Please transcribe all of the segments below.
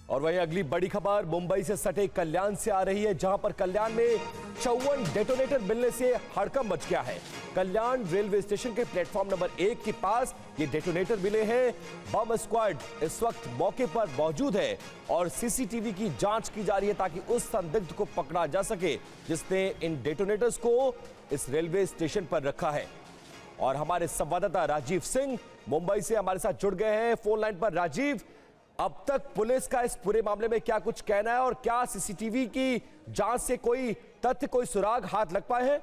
और वही अगली बड़ी खबर मुंबई से सटे कल्याण से आ रही है, जहां पर कल्याण में 54 डेटोनेटर मिलने से हड़कंप मच गया है। कल्याण रेलवे स्टेशन के प्लेटफॉर्म नंबर 1 के पास ये डेटोनेटर मिले हैं। बम स्क्वाड इस वक्त मौके पर मौजूद है और सीसीटीवी की जांच की जा रही है ताकि उस संदिग्ध को पकड़ा जा सके जिसने इन डेटोनेटर्स को इस रेलवे स्टेशन पर रखा है। और हमारे संवाददाता राजीव सिंह मुंबई से हमारे साथ जुड़ गए हैं फोन लाइन पर। राजीव, अब तक पुलिस का इस पूरे मामले में क्या कुछ कहना है और क्या सीसीटीवी की जांच से कोई तथ्य, कोई सुराग हाथ लग पाए हैं?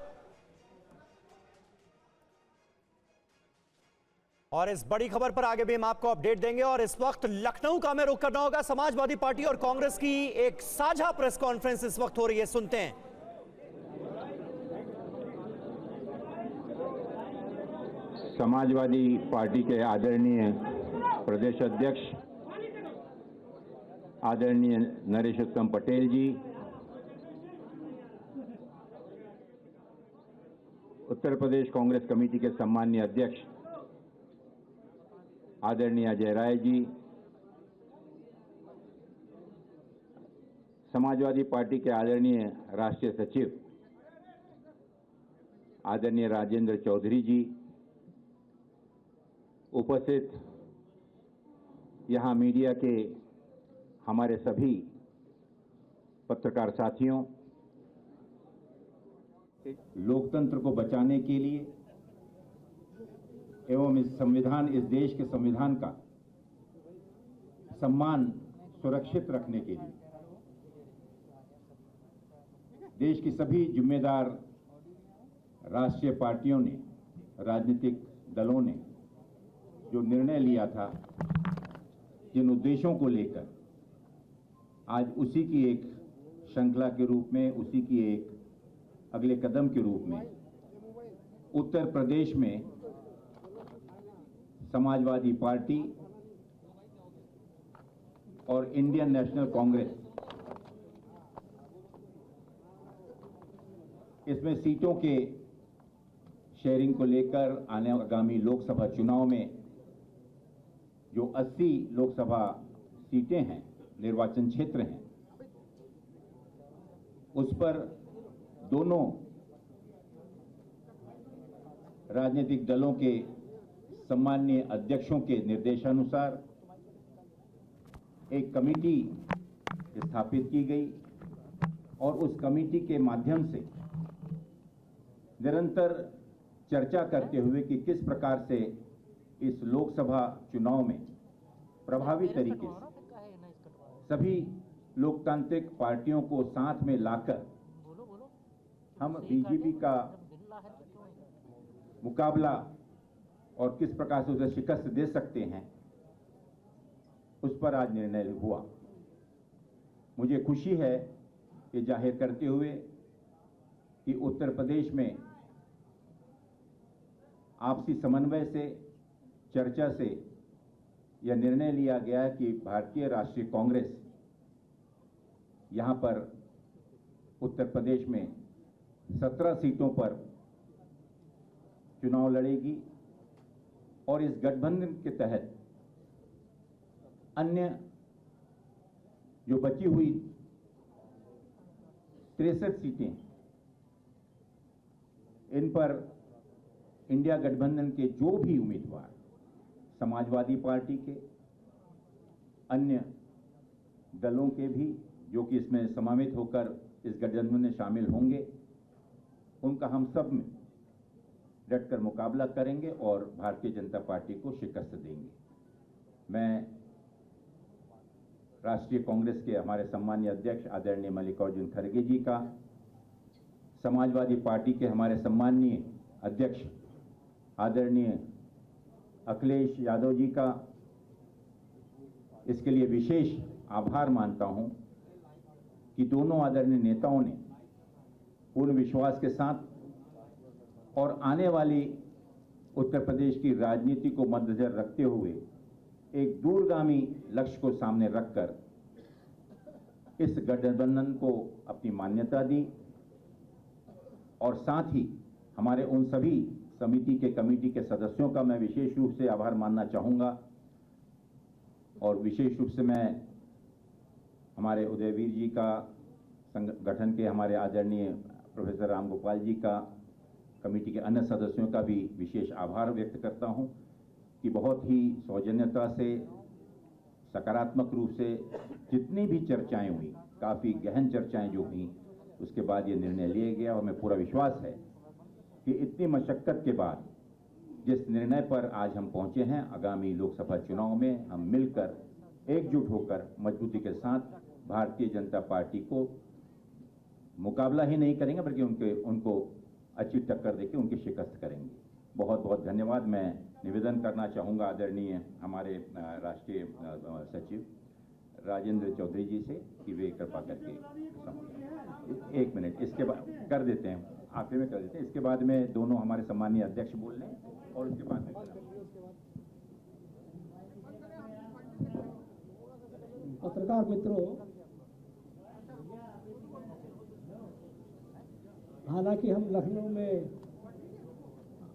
और इस बड़ी खबर पर आगे भी हम आपको अपडेट देंगे। और इस वक्त लखनऊ का हमें रुख करना होगा। समाजवादी पार्टी और कांग्रेस की एक साझा प्रेस कॉन्फ्रेंस इस वक्त हो रही है, सुनते हैं। समाजवादी पार्टी के आदरणीय प्रदेश अध्यक्ष आदरणीय नरेश उत्तम पटेल जी, उत्तर प्रदेश कांग्रेस कमेटी के सम्मानीय अध्यक्ष आदरणीय अजय राय जी, समाजवादी पार्टी के आदरणीय राष्ट्रीय सचिव आदरणीय राजेंद्र चौधरी जी, उपस्थित यहाँ मीडिया के हमारे सभी पत्रकार साथियों, लोकतंत्र को बचाने के लिए एवं इस देश के संविधान का सम्मान सुरक्षित रखने के लिए देश की सभी जिम्मेदार राष्ट्रीय पार्टियों ने, राजनीतिक दलों ने जो निर्णय लिया था, जिन उद्देश्यों को लेकर आज उसी की एक श्रृंखला के रूप में, उसी की एक अगले कदम के रूप में उत्तर प्रदेश में समाजवादी पार्टी और इंडियन नेशनल कांग्रेस इसमें सीटों के शेयरिंग को लेकर आगामी लोकसभा चुनाव में जो 80 लोकसभा सीटें हैं, निर्वाचन क्षेत्र हैं, उस पर दोनों राजनीतिक दलों के सम्मानीय अध्यक्षों के निर्देशानुसार एक कमेटी स्थापित की गई और उस कमेटी के माध्यम से निरंतर चर्चा करते हुए कि किस प्रकार से इस लोकसभा चुनाव में प्रभावी तरीके से सभी लोकतांत्रिक पार्टियों को साथ में लाकर हम बीजेपी का मुकाबला और किस प्रकार से उसे शिकस्त दे सकते हैं, उस पर आज निर्णय हुआ। मुझे खुशी है ये जाहिर करते हुए कि उत्तर प्रदेश में आपसी समन्वय से, चर्चा से यह निर्णय लिया गया है कि भारतीय राष्ट्रीय कांग्रेस यहां पर उत्तर प्रदेश में 17 सीटों पर चुनाव लड़ेगी और इस गठबंधन के तहत अन्य जो बची हुई 63 सीटें, इन पर इंडिया गठबंधन के जो भी उम्मीदवार समाजवादी पार्टी के, अन्य दलों के भी जो कि इसमें समावित होकर इस गठबंधन में शामिल होंगे, उनका हम सब में डटकर मुकाबला करेंगे और भारतीय जनता पार्टी को शिकस्त देंगे। मैं राष्ट्रीय कांग्रेस के हमारे सम्मानीय अध्यक्ष आदरणीय मल्लिकार्जुन खड़गे जी का, समाजवादी पार्टी के हमारे सम्मानीय अध्यक्ष आदरणीय अखिलेश यादव जी का इसके लिए विशेष आभार मानता हूं कि दोनों आदरणीय नेताओं ने पूर्ण विश्वास के साथ और आने वाली उत्तर प्रदेश की राजनीति को मद्देनजर रखते हुए एक दूरगामी लक्ष्य को सामने रखकर इस गठबंधन को अपनी मान्यता दी और साथ ही हमारे उन सभी कमेटी के सदस्यों का मैं विशेष रूप से आभार मानना चाहूंगा। और विशेष रूप से मैं हमारे उदयवीर जी का, संगठन के हमारे आदरणीय प्रोफेसर राम गोपाल जी का, कमेटी के अन्य सदस्यों का भी विशेष आभार व्यक्त करता हूं कि बहुत ही सौजन्यता से, सकारात्मक रूप से जितनी भी चर्चाएं हुई, काफ़ी गहन चर्चाएं जो हुई, उसके बाद ये निर्णय लिया गया। और मैं पूरा विश्वास है कि इतनी मशक्क़त के बाद जिस निर्णय पर आज हम पहुंचे हैं, आगामी लोकसभा चुनाव में हम मिलकर एकजुट होकर मजबूती के साथ भारतीय जनता पार्टी को मुकाबला ही नहीं करेंगे, बल्कि उनको अच्छी टक्कर देकर उनकी शिकस्त करेंगे। बहुत बहुत धन्यवाद। मैं निवेदन करना चाहूँगा आदरणीय हमारे राष्ट्रीय सचिव राजेंद्र चौधरी जी से कि वे कृपा करके एक मिनट इसके बाद कर देते हैं, आखिर में कर देते हैं। इसके बाद में दोनों हमारे सम्मानीय अध्यक्ष बोल लें और उसके बाद में पत्रकार मित्रों, हालांकि हम लखनऊ में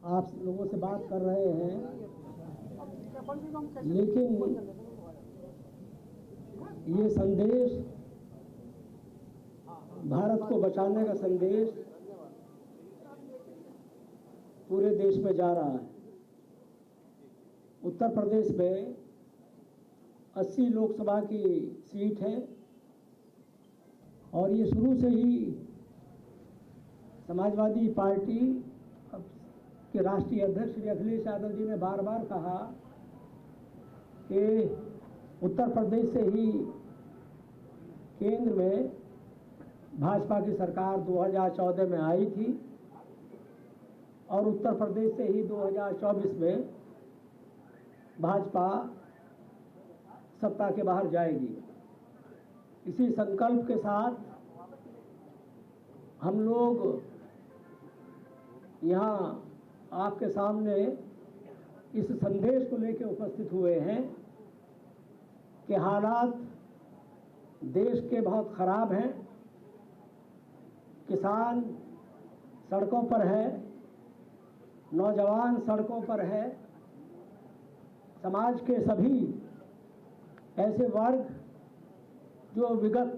आप लोगों से बात कर रहे हैं, लेकिन ये संदेश, भारत को बचाने का संदेश पूरे देश में जा रहा है। उत्तर प्रदेश में 80 लोकसभा की सीट है और ये शुरू से ही समाजवादी पार्टी के राष्ट्रीय अध्यक्ष श्री अखिलेश यादव जी ने बार बार कहा कि उत्तर प्रदेश से ही केंद्र में भाजपा की सरकार 2014 में आई थी और उत्तर प्रदेश से ही 2024 में भाजपा सत्ता के बाहर जाएगी। इसी संकल्प के साथ हम लोग यहाँ आपके सामने इस संदेश को लेकर उपस्थित हुए हैं कि हालात देश के बहुत खराब हैं, किसान सड़कों पर है, नौजवान सड़कों पर है, समाज के सभी ऐसे वर्ग जो विगत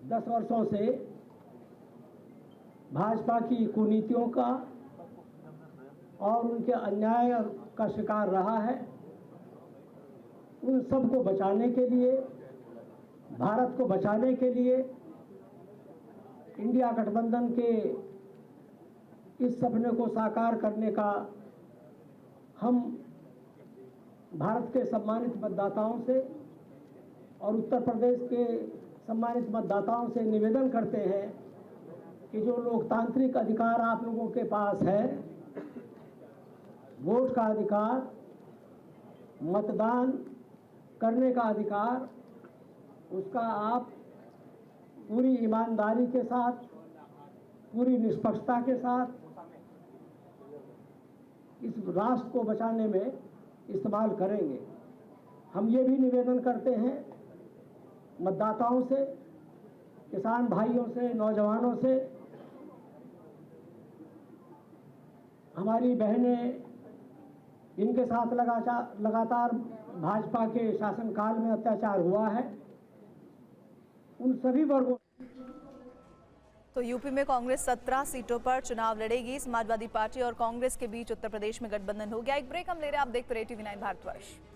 10 वर्षों से भाजपा की कुनीतियों का और उनके अन्याय का शिकार रहा है, उन सबको बचाने के लिए, भारत को बचाने के लिए इंडिया गठबंधन के इस सपने को साकार करने का हम भारत के सम्मानित मतदाताओं से और उत्तर प्रदेश के सम्मानित मतदाताओं से निवेदन करते हैं कि जो लोकतांत्रिक अधिकार आप लोगों के पास है, वोट का अधिकार, मतदान करने का अधिकार, उसका आप पूरी ईमानदारी के साथ, पूरी निष्पक्षता के साथ इस राष्ट्र को बचाने में इस्तेमाल करेंगे। हम ये भी निवेदन करते हैं मतदाताओं से, किसान भाइयों से, नौजवानों से, हमारी बहनें जिनके साथ लगातार भाजपा के शासनकाल में अत्याचार हुआ है, उन सभी वर्गों। तो यूपी में कांग्रेस 17 सीटों पर चुनाव लड़ेगी। समाजवादी पार्टी और कांग्रेस के बीच उत्तर प्रदेश में गठबंधन हो गया। एक ब्रेक हम ले रहे हैं, आप देखते रहिए TV9 भारतवर्ष।